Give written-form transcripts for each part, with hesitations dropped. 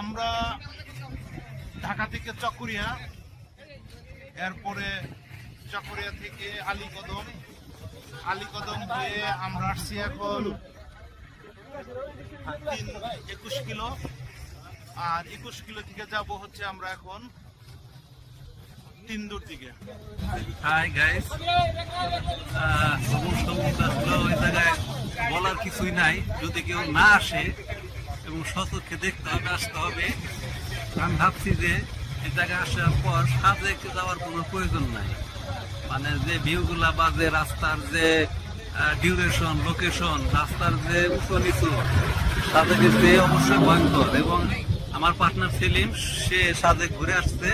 আমরা ঢাকা থেকে চকরিয়া, এরপরে চকরিয়া থেকে আলীকদম হয়ে আমরা আসছি এখন 21 কিলো, আর 21 কিলো থেকে যাব হচ্ছে আমরা এখন তিনদুর দিকে। হাই গাইস, ওই জায়গায় বলার কিছুই নাই, যদি কেউ না আসে এবং সচক্ষে দেখতে হবে, আসতে হবে। আমি ভাবছি যে এই জায়গায় আসার পর সাজেকে যাওয়ার কোনো প্রয়োজন নাই, মানে যে ভিউগুলা বা যে রাস্তার যে ডিউরেশন, লোকেশন, রাস্তার যে উঁচু নিচু, সাজেকে যে অবশ্যই ভয়ঙ্কর। এবং আমার পার্টনার সেলিম, সে সাজেক ঘুরে আসছে,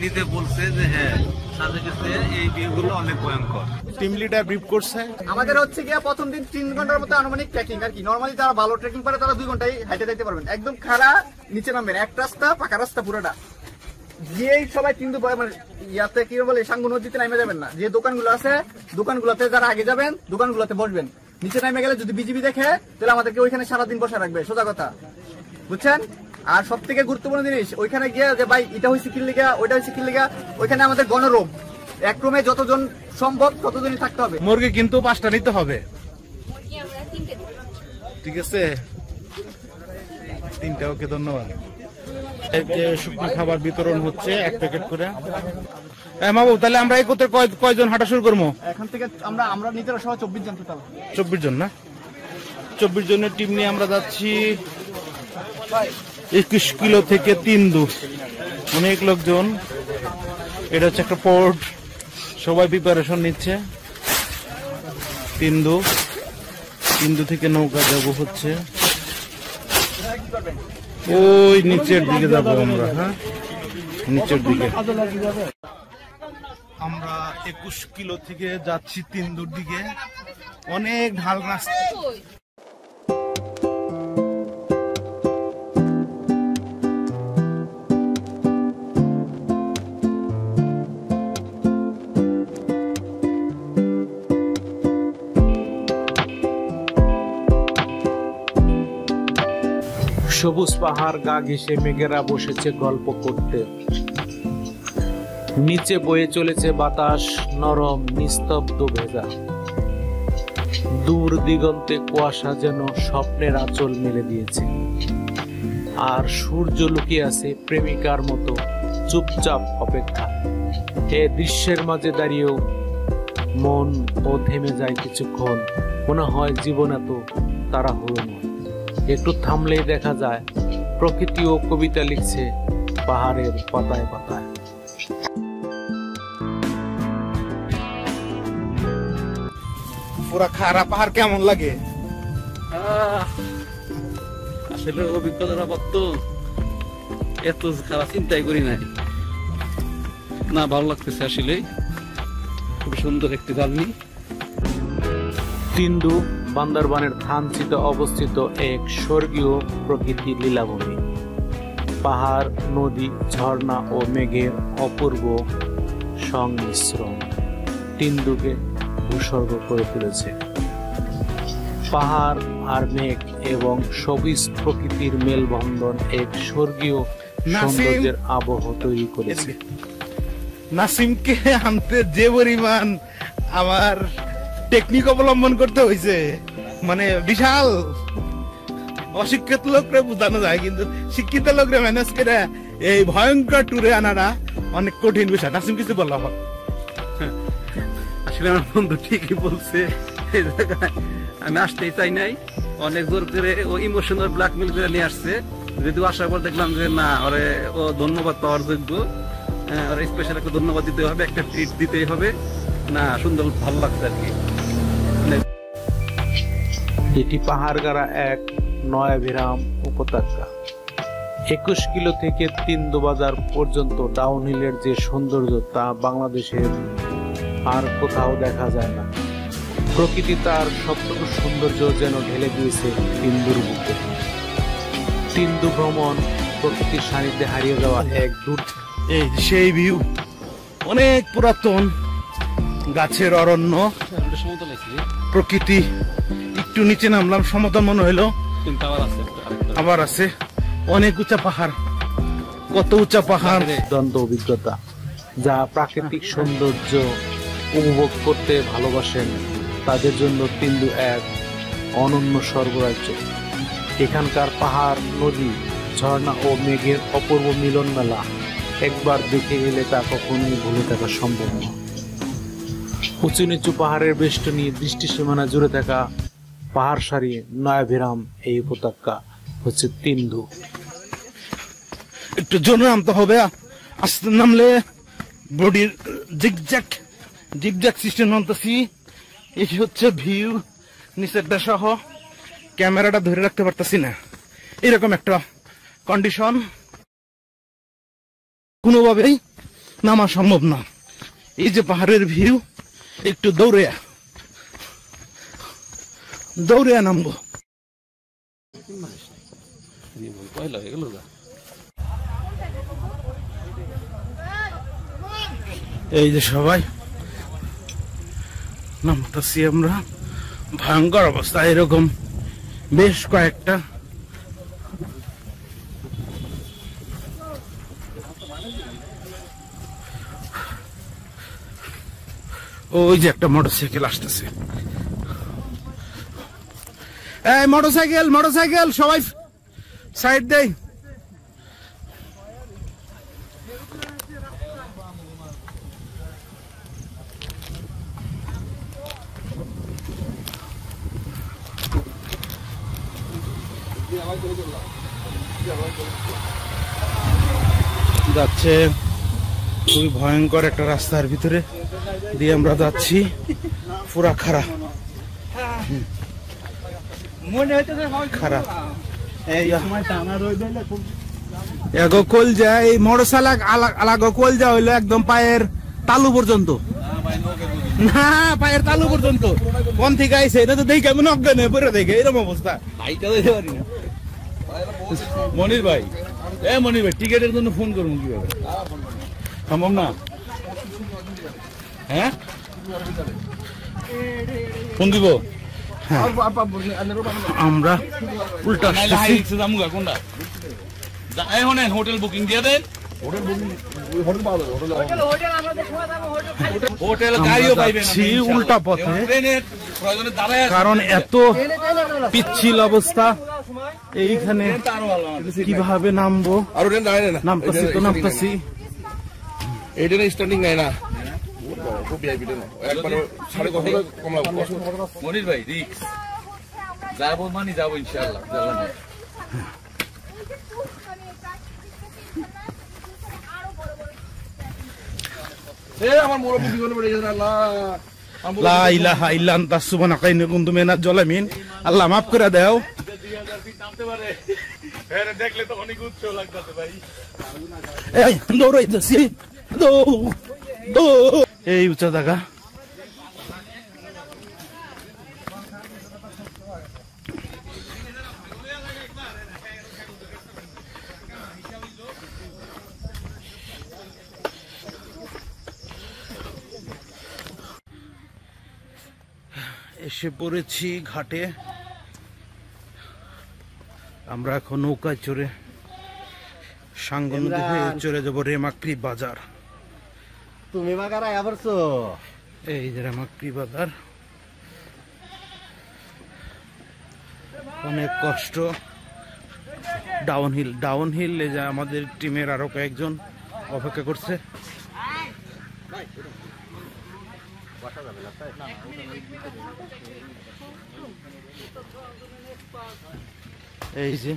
নিজে বলছে যে হ্যাঁ সাজেকে এই ভিউগুলো অনেক ভয়ঙ্কর। টিম লিডার ব্রিফ করছে। আমাদের হচ্ছে গিয়া প্রথম দিন 3 ঘন্টার মতো আনুমানিক ট্রেকিং আর কি। নরমালি যারা ভালো ট্রেকিং পারে তারা 2 ঘন্টায় হাইটে যেতে পারবেন। একদম খাড়া নিচে নামবেন, এক রাস্তা পাকা রাস্তা পুরোটা গিয়েই সবাই কিন্তু মানে ইয়াতে কি বলে সাঙ্গু নদীতে নামে যাবেন না। যে দোকানগুলো আছে দোকানগুলোতে যারা আগে যাবেন দোকানগুলোতে বসবেন। নিচে নামে গেলে যদি বিজিবি দেখে তাহলে আমাদেরকে ওইখানে সারাদিন বসে রাখবে, সোজা কথা, বুঝছেন? আর সব থেকে গুরুত্বপূর্ণ জিনিস, ওইখানে গিয়ে যে ভাই এটা হয়েছে কি লিগা, ওইটা হয়েছে কি লিগা, ওইখানে আমাদের গণরোম, এক রুমে যতজন সম্ভব ততজনই থাকতে হবে। মুরগি কিন্তু 5টা নিতে হবে, ঠিক আছে? 3টা, ওকে, ধন্যবাদ। শুকনো খাবার বিতরণ হচ্ছে 1 প্যাকেট করে। মাহবুব, তাহলে আমরা এই করতে কয়জন হাঁটা শুরু করবো? এখন থেকে আমরা নিতে সবাই 24 জন টোটাল। 24 জন না? 24 জনের টিম নিয়ে আমরা যাচ্ছি 21 কিলো থেকে তিনদুর। অনেক লোকজন, এটা হচ্ছে একটা পোর্ট, সবাই প্রিপারেশন নিচ্ছে। তিনদু থেকে নৌকা যাব হচ্ছে ওই নিচের দিকে যাবো আমরা। হ্যাঁ, নিচের দিকে আমরা 21 কিলো থেকে যাচ্ছি তিনদুর দিকে। অনেক ঢাল রাস্তা। সবুজ পাহাড় গা ঘেঁষে মেঘেরা বসেছে গল্প করতে। নিচে বয়ে চলেছে বাতাস, নরম নিস্তব্ধ ভেজা। দূর দিগন্তে কুয়াশা যেন স্বপ্নের আঁচল মেলে দিয়েছে, আর সূর্য লুকিয়ে আছে প্রেমিকার মতো চুপচাপ অপেক্ষা। এ দৃশ্যের মাঝে দাঁড়িয়েও মন ও থেমে যায় কিছুক্ষণ। মনে হয় জীবন এত তাড়াহুড়ো নয়, একটু থামলেই দেখা যায় প্রকৃতি ও কবিতা লিখছে পাহাড়ের পাতায় পাতায়। পুরা খারাপ পাহাড় কেমন লাগে? আসলে অভিজ্ঞতার অভাব তো, এত খারাপ চিন্তাই করি নাই। না, ভালো লাগতেছে, আসলে খুব সুন্দর একটি জার্নি। তিনদু বান্দরবানের থানচিতে অবস্থিত এক স্বর্গীয় প্রকৃতির লীলাভূমি। পাহাড়, নদী, ঝর্ণা ও মেঘের অপূর্ব সংমিশ্রণ তিনদুকে ভূস্বর্গ করে তুলেছে। পাহাড় আর মেঘ এবং সবুজ প্রকৃতির মেলবন্ধন এক স্বর্গীয় সৌন্দর্যের আবহ তৈরি করেছে। নাসিমকে আনতে যে পরিমাণ আমার টেকনিক অবলম্বন করতে হয়েছে, মানে বিশাল। অশিক্ষিত লোকরে বোঝানো যায়, কিন্তু শিক্ষিত লোকরে ম্যানেজ করে এই ভয়ঙ্কর ট্যুরে আনাটা অনেক কঠিন বিষয়। নাসিম কিছু বলা হয়? আসলে আমার বন্ধু ঠিকই বলছে, এই জায়গায় আমি আসতেই চাই নাই, অনেক জোর করে ও ইমোশনাল ব্ল্যাকমেল করে নিয়ে আসছে। যদিও আসার পর দেখলাম যে না, ওরে ও ধন্যবাদ পাওয়ার যোগ্য, ওরা স্পেশাল একটা ধন্যবাদ দিতে হবে, একটা ট্রিট দিতেই হবে। না, সুন্দর, ভালো লাগছে আর কি। এটি পাহাড়গাড়া এক নয়াভিরাম উপত্যকা। 21 কিলো থেকে তিনদু বাজার পর্যন্ত ডাউনহিলের যে সৌন্দর্য তা বাংলাদেশের আর কোথাও দেখা যায় না। প্রকৃতি তার সবটুকু সৌন্দর্য যেন ঢেলে দিয়েছে তিনদুর বুকে। তিনদু ভ্রমণ প্রকৃতির সান্নিধ্যে হারিয়ে যাওয়া এক দূর। এই সেই ভিউ, অনেক পুরাতন গাছের অরণ্য, প্রকৃতি। একটু নিচে নামলাম, সমতল মনে হইলো, আবার আছে। অনেক উঁচা পাহাড়, কত উঁচা পাহাড়। দুর্দান্ত অভিজ্ঞতা, যা প্রাকৃতিক সৌন্দর্য উপভোগ করতে ভালোবাসেন তাদের জন্য তিন্দু এক অনন্য স্বর্গরাজ্য। এখানকার পাহাড়, নদী, ঝর্ণা ও মেঘের অপূর্ব মিলন মেলা একবার দেখে গেলে তা কখনোই ভুলে থাকা সম্ভব নয়। উঁচু নিচু পাহাড়ের বেষ্টনী, দৃষ্টি সীমানা জুড়ে থাকা পাহাড় সারি নয়াভিরাম এই উপত্যকা হচ্ছে তিন্দু। একটু জোরে নামতে হবে, আস্তে নামলে বডির জিগজ্যাগ সিস্টেম নামতেছি। এই হচ্ছে ভিউ, নিচেরটা সহ ক্যামেরাটা ধরে রাখতে পারতেছি না, এরকম একটা কন্ডিশন। কোনোভাবেই নামা সম্ভব না। এই যে পাহাড়ের ভিউ, একটু দৌড়ে নামবো। এই যে সবাই নামতেছি আমরা, ভয়ঙ্কর অবস্থা। এরকম বেশ কয়েকটা ওই যে একটা মোটরসাইকেল আসতেছে। এই মোটরসাইকেল সবাই সাইড দেয়। যাচ্ছে খুবই ভয়ঙ্কর একটা রাস্তার ভিতরে দিয়ে আমরা যাচ্ছি, পুরা খারাপ। কল যায় এই মোটরসাইকেল কল যা হইলো একদম পায়ের তালু পর্যন্ত, না পায়ের তালু পর্যন্ত। কোন থেকে আইছে এটা তো দেখে আমি অজ্ঞান হয়ে পড়ে দেখে এরকম অবস্থা। মনির ভাই, মনির ভাই টিকেটের জন্য ফোন করবো কিভাবে? সম্ভব না। হ্যাঁ ফোন দিব। আমরা উল্টা হোটেল বুকিং দিয়ে দেন, উল্টা পথে, কারণ এত পিচ্ছিল অবস্থা। এইখানে কিভাবে নামবো? নামতাছি এইটা স্ট্যান্ডিং নাই না। মনির ভাই রিক্স যাবো মানে যাবো ইনশাআল্লাহ। আমার মুরব্বী জীবনে পড়ে গেছে। লা ইলাহা ইল্লা আনতা সুবহানাকা ইন্নী কুনতু মিনাজ জালিমিন। আল্লাহ মাফ করে দাও। দেখলে তো অনেক উৎসাহ লাগতেছে ভাই। এই দৌড়াইতেছি, এই উঁচা জায়গা। এসে পড়েছি ঘাটে। আমরা এখন নৌকায় চড়ে সাঙ্গ নদী হয়ে চলে যাবো রেমাক্রি বাজার। তুমি মাগারা আবারছো? এই যে রেমাক্রি বাজার, অনেক কষ্ট। ডাউনহিল এই যে আমাদের টিমের আরো কয়েকজন অপেক্ষা করছে। এই যে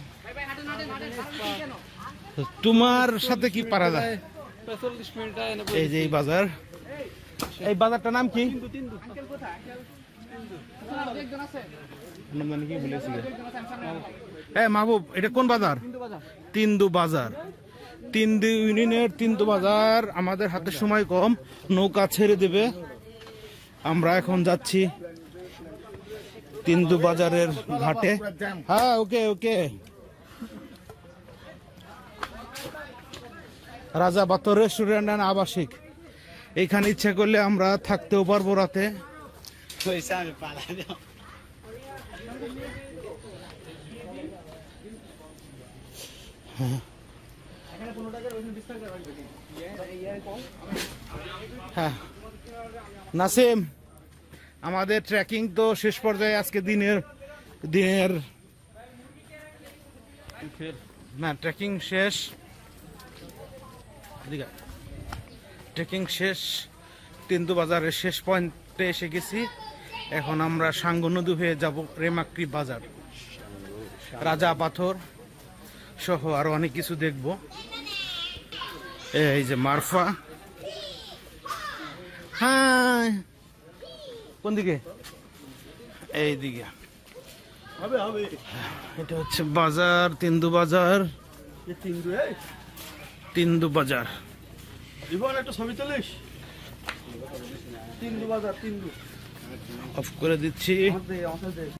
তোমার সাথে কি পারা যায়? এই যে এই বাজার, এই বাজারটার নাম কি? মাহবুব, এটা কোন বাজার? তিন্দু বাজার। তিন্দু ইউনিয়নের তিন্দু বাজার। আমাদের হাতে সময় কম, নৌকা ছেড়ে দেবে। আমরা এখন যাচ্ছি তিন্দু বাজারের ঘাটে। হ্যাঁ ওকে। রাজা বাতর রেস্টুরেন্ট এন্ড আবাসিক। এখানে ইচ্ছা করলে আমরা থাকতেও পারবো রাতে। হ্যাঁ নাসিম, আমাদের ট্রেকিং তো শেষ পর্যায়ে আজকে দিনের না ট্রেকিং শেষ, ট্রেকিং শেষ, তিন্দু বাজারের শেষ পয়েন্টে এসে গেছি। এখন আমরা সাঙ্গু নদী হয়ে যাব রেমাক্রি বাজার, রাজা পাথর সহ আরো অনেক কিছু দেখব। এই যে মারফা, হ্যাঁ কোন দিকে? এই দিকে এটা হচ্ছে বাজার, তিন্দু বাজার, তিন্দু বাজার। একটা ছবি তুলিস, তিন্দু বাজার, তিন্দু অফ করে দিচ্ছি।